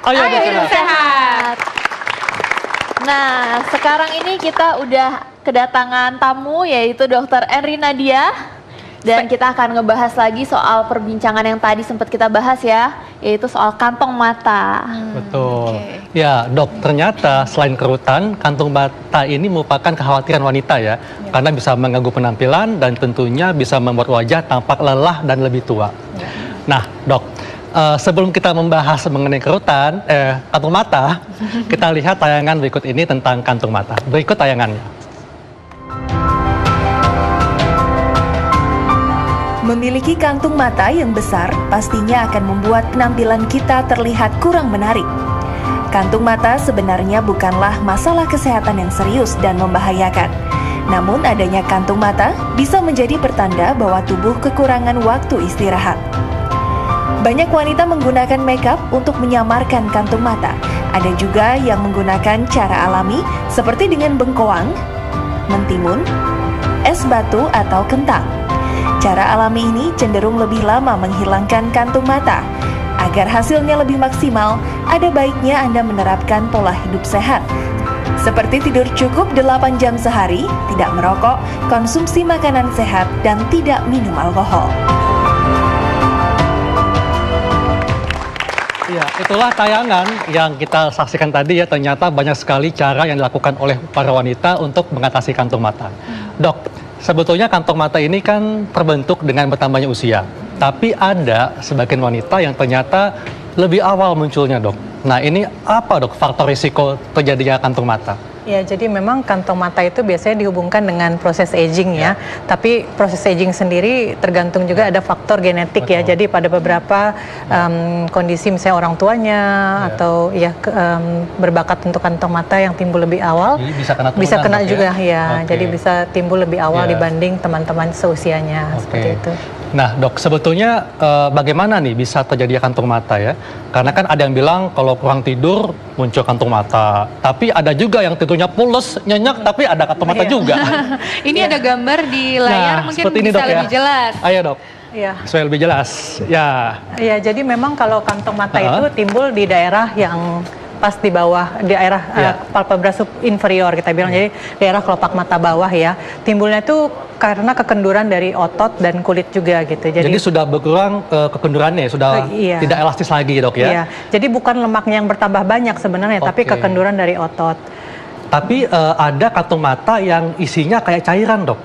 Ayo hidup sehat. Nah, sekarang ini kita udah kedatangan tamu yaitu Dr. Enri Nadia. Dan kita akan ngebahas lagi soal perbincangan yang tadi sempat kita bahas ya, yaitu soal kantong mata. Betul. Ya, Dok, ternyata selain kerutan, kantong mata ini merupakan kekhawatiran wanita ya. Karena bisa mengganggu penampilan dan tentunya bisa membuat wajah tampak lelah dan lebih tua. Nah, Dok, sebelum kita membahas mengenai kerutan, kantong mata, kita lihat tayangan berikut ini tentang kantong mata. Berikut tayangannya. Memiliki kantung mata yang besar pastinya akan membuat penampilan kita terlihat kurang menarik. Kantung mata sebenarnya bukanlah masalah kesehatan yang serius dan membahayakan. Namun adanya kantung mata bisa menjadi pertanda bahwa tubuh kekurangan waktu istirahat. Banyak wanita menggunakan makeup untuk menyamarkan kantung mata. Ada juga yang menggunakan cara alami seperti dengan bengkoang, mentimun, es batu atau kentang. Cara alami ini cenderung lebih lama menghilangkan kantung mata. Agar hasilnya lebih maksimal, ada baiknya Anda menerapkan pola hidup sehat. Seperti tidur cukup 8 jam sehari, tidak merokok, konsumsi makanan sehat, dan tidak minum alkohol. Ya, itulah tayangan yang kita saksikan tadi ya. Ternyata banyak sekali cara yang dilakukan oleh para wanita untuk mengatasi kantung mata. Dok, sebetulnya kantong mata ini kan terbentuk dengan bertambahnya usia. Tapi ada sebagian wanita yang ternyata lebih awal munculnya, Dok. Nah, ini apa, Dok, faktor risiko terjadinya kantung mata? Ya, jadi memang kantong mata itu biasanya dihubungkan dengan proses aging ya. Tapi proses aging sendiri tergantung juga ada faktor genetik ya. Jadi pada beberapa kondisi misalnya orang tuanya atau berbakat untuk kantong mata yang timbul lebih awal, bisa kena juga ya. Jadi bisa timbul lebih awal dibanding teman-teman seusianya seperti itu. Nah, Dok, sebetulnya bagaimana nih bisa terjadi kantung mata ya? Karena kan ada yang bilang kalau kurang tidur muncul kantung mata. Tapi ada juga yang tidurnya pules, nyenyak, tapi ada kantung mata juga. Ini ada gambar di layar, mungkin ini, bisa Dok, lebih jelas. Ayo, Dok. Ya. Supaya lebih jelas. Ya. Ya, jadi memang kalau kantong mata itu timbul di daerah yang pas di bawah, di daerah palpebra inferior kita bilang, jadi daerah kelopak mata bawah ya. Timbulnya itu karena kekenduran dari otot dan kulit juga gitu. Jadi sudah berkurang kekendurannya, sudah tidak elastis lagi, Dok ya? Iya, jadi bukan lemaknya yang bertambah banyak sebenarnya, tapi kekenduran dari otot. Tapi ada kantung mata yang isinya kayak cairan, Dok.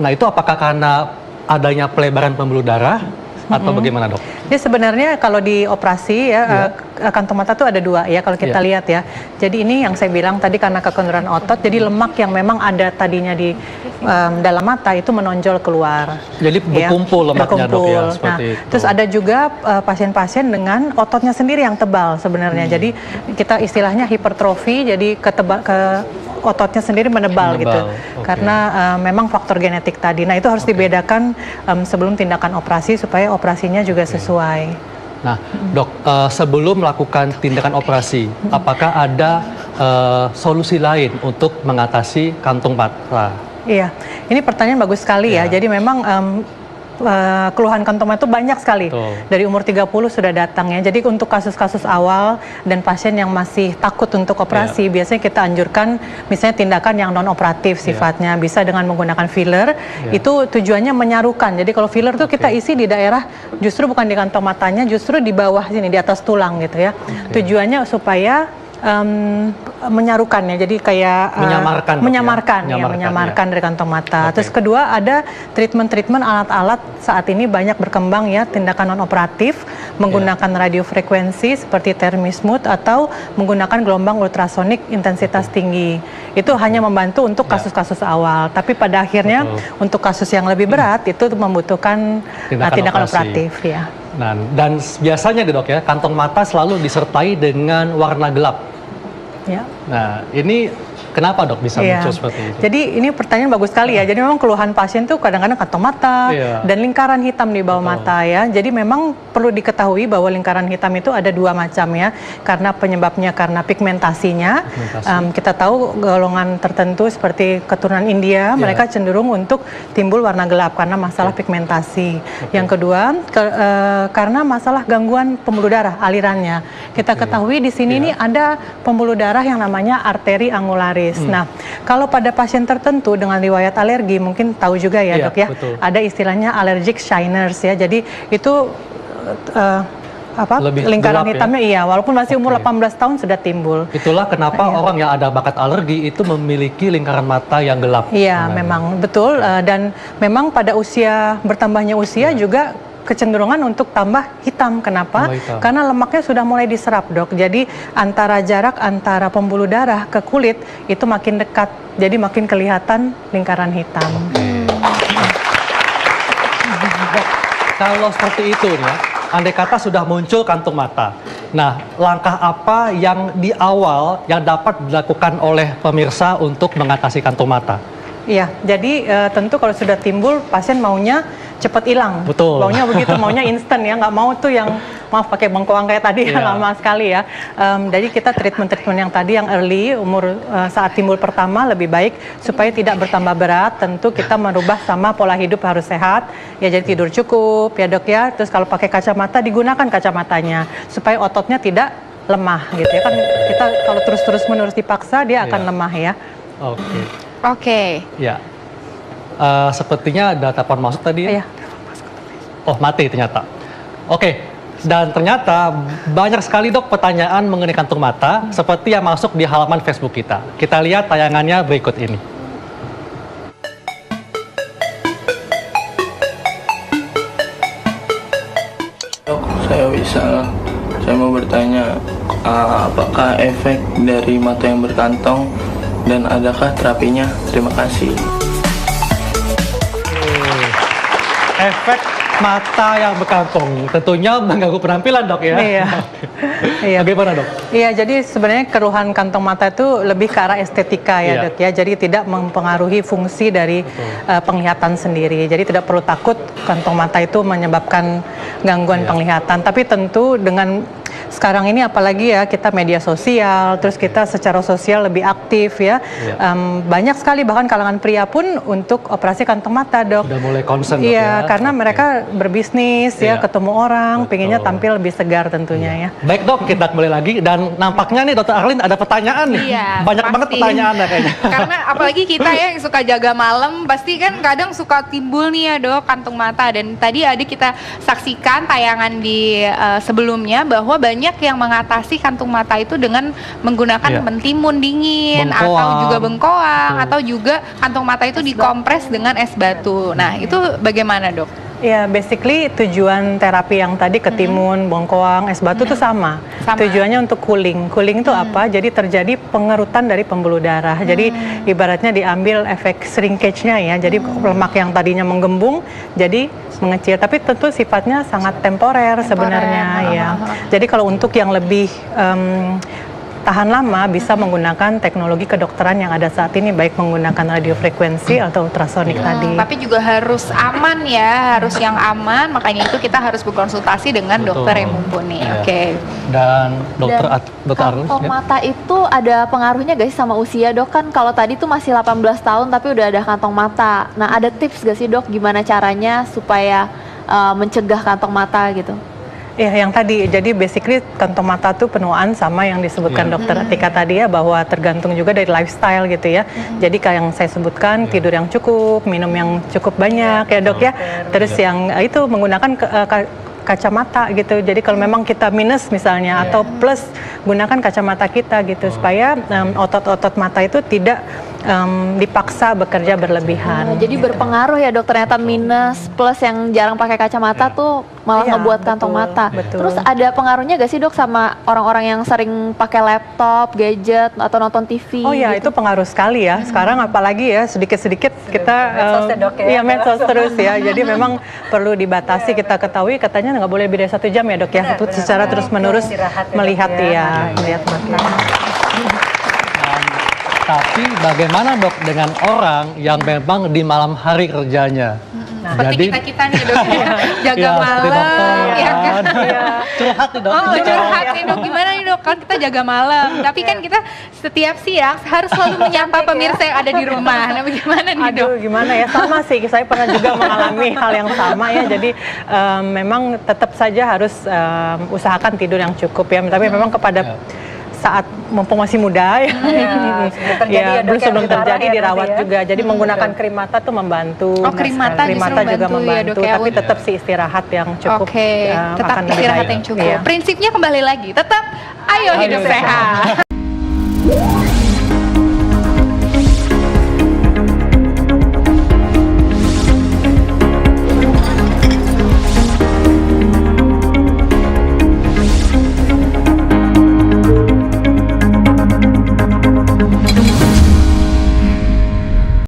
Nah, itu apakah karena adanya pelebaran pembuluh darah atau bagaimana, Dok? Jadi sebenarnya kalau di operasi ya kantong mata itu ada dua ya kalau kita lihat ya. Jadi ini yang saya bilang tadi karena kekenduran otot, jadi lemak yang memang ada tadinya di dalam mata itu menonjol keluar. Jadi berkumpul lemaknya, Dok ya, seperti itu. Terus ada juga pasien-pasien dengan ototnya sendiri yang tebal sebenarnya. Jadi kita istilahnya hipertrofi, jadi ototnya sendiri menebal gitu. Karena memang faktor genetik tadi. Nah, itu harus dibedakan sebelum tindakan operasi supaya operasinya juga sesuai. Nah, Dok, sebelum melakukan tindakan operasi, apakah ada solusi lain untuk mengatasi kantung mata? Iya, ini pertanyaan bagus sekali ya. Jadi memang keluhan kantong mata itu banyak sekali. Dari umur 30 sudah datang ya. Jadi untuk kasus-kasus awal dan pasien yang masih takut untuk operasi, biasanya kita anjurkan misalnya tindakan yang non operatif sifatnya, bisa dengan menggunakan filler. Itu tujuannya menyarukan. Jadi kalau filler itu kita isi di daerah justru bukan di kantong matanya, justru di bawah sini, di atas tulang gitu ya. Tujuannya supaya menyarukannya, jadi kayak menyamarkan dari kantong mata. Terus kedua ada treatment alat-alat saat ini banyak berkembang ya, tindakan non operatif menggunakan radiofrekuensi seperti Thermismooth atau menggunakan gelombang ultrasonik intensitas tinggi. Itu hanya membantu untuk kasus-kasus awal, tapi pada akhirnya untuk kasus yang lebih berat itu membutuhkan tindakan operatif ya. Nah, dan biasanya Dok ya, kantong mata selalu disertai dengan warna gelap. Ya. Nah, ini Kenapa dok bisa muncul seperti itu? Jadi ini pertanyaan bagus sekali ya. Jadi memang keluhan pasien tuh kadang-kadang kantong mata dan lingkaran hitam di bawah mata ya. Jadi memang perlu diketahui bahwa lingkaran hitam itu ada dua macam ya. Karena penyebabnya karena pigmentasinya. Kita tahu golongan tertentu seperti keturunan India, mereka cenderung untuk timbul warna gelap karena masalah pigmentasi. Yang kedua, karena masalah gangguan pembuluh darah alirannya. Kita ketahui di sini ini ada pembuluh darah yang namanya arteri angularis. Nah, kalau pada pasien tertentu dengan riwayat alergi, mungkin tahu juga ya dok ya, ada istilahnya allergic shyness ya. Jadi itu lingkaran hitamnya walaupun masih umur 18 tahun sudah timbul. Itulah kenapa orang yang ada bakat alergi itu memiliki lingkaran mata yang gelap. Iya, memang betul dan memang pada bertambahnya usia juga kecenderungan untuk tambah hitam. Kenapa? Karena lemaknya sudah mulai diserap dok. Jadi jarak antara pembuluh darah ke kulit itu makin dekat. Jadi makin kelihatan lingkaran hitam. Kalau seperti itu ya, andai kata sudah muncul kantung mata. Nah, langkah apa yang di awal yang dapat dilakukan oleh pemirsa untuk mengatasi kantung mata? Iya, jadi tentu kalau sudah timbul pasien maunya cepat hilang. Betul. Maunya begitu, maunya instan ya, nggak mau tuh yang pakai bengkoang kayak tadi lama sekali ya. Jadi kita treatment yang tadi yang early umur saat timbul pertama lebih baik supaya tidak bertambah berat. Tentu kita merubah sama pola hidup harus sehat ya, jadi tidur cukup ya dok ya. Terus kalau pakai kacamata digunakan kacamatanya supaya ototnya tidak lemah gitu ya kan. Kita kalau terus menerus dipaksa dia akan lemah ya. Oke. Ya. Sepertinya ada telepon masuk tadi. Iya. Oh, mati ternyata. Oke. Dan ternyata banyak sekali dok pertanyaan mengenai kantung mata seperti yang masuk di halaman Facebook kita. Kita lihat tayangannya berikut ini. Dok, saya Wisal. Saya mau bertanya, apakah efek dari mata yang berkantong dan adakah terapinya? Terima kasih. Efek mata yang berkantong tentunya mengganggu penampilan dok ya. Iya. Bagaimana dok? Iya, jadi sebenarnya keluhan kantong mata itu lebih ke arah estetika ya dok ya. Jadi tidak mempengaruhi fungsi dari penglihatan sendiri. Jadi tidak perlu takut kantong mata itu menyebabkan gangguan penglihatan. Tapi tentu dengan sekarang ini apalagi ya kita media sosial, terus kita secara sosial lebih aktif ya. Banyak sekali bahkan kalangan pria pun untuk operasi kantong mata dok. Sudah mulai concern dok ya. Karena mereka berbisnis ya, ketemu orang, pengennya tampil lebih segar tentunya ya. Baik dok, kita kembali lagi dan nampaknya nih Dr. Arlin ada pertanyaan nih. Banyak banget pertanyaannya kayaknya. Karena apalagi kita ya yang suka jaga malam, pasti kan kadang suka timbul nih ya dok kantung mata. Dan tadi kita saksikan tayangan di sebelumnya bahwa banyak yang mengatasi kantung mata itu dengan menggunakan mentimun dingin, atau juga bengkoang, atau juga kantung mata itu dikompres dengan es batu. Nah, itu bagaimana dok? Ya, basically tujuan terapi yang tadi ketimun, bengkoang, es batu itu sama. Tujuannya untuk cooling. Cooling itu apa? Jadi terjadi pengerutan dari pembuluh darah. Jadi ibaratnya diambil efek shrinkage-nya ya. Jadi lemak yang tadinya menggembung jadi mengecil. Tapi tentu sifatnya sangat temporer sebenarnya ya. Jadi kalau untuk yang lebih tahan lama bisa menggunakan teknologi kedokteran yang ada saat ini, baik menggunakan radiofrekuensi atau ultrasonik tadi. Tapi juga harus aman ya, harus yang aman. Makanya itu kita harus berkonsultasi dengan dokter yang mumpuni. Dan dokter kantong mata itu ada pengaruhnya gak sih sama usia dok? Kan kalau tadi tuh masih 18 tahun tapi udah ada kantong mata. Nah, ada tips gak sih dok gimana caranya supaya mencegah kantong mata gitu? Ya, yang tadi, jadi basically kantong mata tuh penuaan sama yang disebutkan dokter Atika tadi ya, bahwa tergantung juga dari lifestyle gitu ya. Jadi kayak yang saya sebutkan, tidur yang cukup, minum yang cukup banyak ya dok ya. Terus yang itu menggunakan kacamata gitu. Jadi kalau memang kita minus misalnya atau plus, gunakan kacamata kita gitu supaya otot-otot mata itu tidak dipaksa bekerja berlebihan. Jadi berpengaruh ya dok, ternyata minus plus yang jarang pakai kacamata tuh malah ngebuat kantong mata. Terus ada pengaruhnya gak sih dok sama orang-orang yang sering pakai laptop, gadget atau nonton TV? Oh ya, gitu? Itu pengaruh sekali ya. Sekarang apalagi ya sedikit-sedik kita medsos terus ya. Jadi memang perlu dibatasi. Kita ketahui katanya nggak boleh lebih dari 1 jam ya dok ya. Secara terus-menerus melihat ya, melihat mata. Tapi bagaimana dok dengan orang yang memang di malam hari kerjanya? Seperti kita nih dok, jaga malam, ya kan? Curhat nih dok. Curhat nih dok, gimana nih dok? Kan kita jaga malam, tapi kan kita setiap siang harus selalu menyapa pemirsa yang ada di rumah. Nah bagaimana nih dok? Aduh gimana ya, sama sih, saya pernah juga mengalami hal yang sama ya. Jadi memang tetap saja harus usahakan tidur yang cukup ya. Tapi memang kepada saat mumpung masih muda ya, belum terjadi dirawat juga. Jadi menggunakan krim mata tuh membantu. Krim mata juga membantu, ya, tapi tetap sih istirahat yang cukup. Tetap istirahat yang cukup. Prinsipnya kembali lagi, tetap ayo hidup sehat.